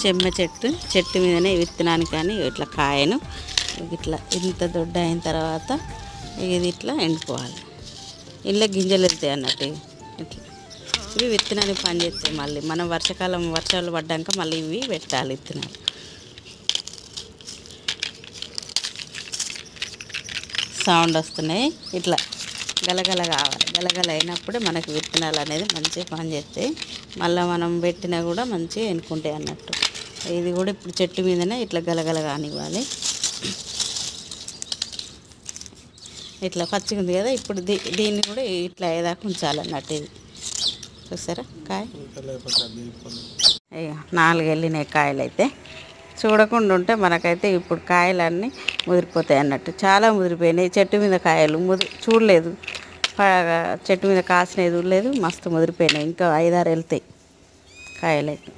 చెమ్మ చెట్టు మీదనే విత్తనానికి కానీ ఇట్లా కాయను ఇట్లా ఇంత దొడ్డ అయిన తర్వాత ఇది ఇట్లా ఎండిపోవాలి. ఇంట్లో గింజలు వెళ్తాయి అన్నట్టు ఇట్లా ఇవి విత్తనానికి పని చేస్తాయి. మళ్ళీ మనం వర్షాలు పడ్డాక మళ్ళీ ఇవి పెట్టాలి విత్తనాలు. సౌండ్ వస్తున్నాయి ఇట్లా గలగల కావాలి. గలగల అయినప్పుడే మనకు విత్తనాలు అనేది మంచిగా పని చేస్తాయి. మళ్ళీ మనం పెట్టినా కూడా మంచిగా ఎన్నుకుంటాయి అన్నట్టు. ఇది కూడా ఇప్పుడు చెట్టు మీదనే ఇట్లా గలగల కానివ్వాలి. ఇట్లా పచ్చిగా ఉంది కదా, ఇప్పుడు దీన్ని కూడా ఇట్లా ఏదాకా ఉంచాలన్నట్టు. ఇది చూసారా కాయ అయ్యో 4 వెళ్ళినాయి కాయలు. అయితే చూడకుండా ఉంటే మనకైతే ఇప్పుడు కాయలన్నీ ముదిరిపోతాయి అన్నట్టు. చాలా ముదిరిపోయినాయి. చెట్టు మీద కాయలు చూడలేదు, చెట్టు మీద కాసినవి చూడలేదు. మస్తు ముదిరిపోయినాయి. ఇంకా 5, 6 వెళ్తాయి కాయలు అయితే.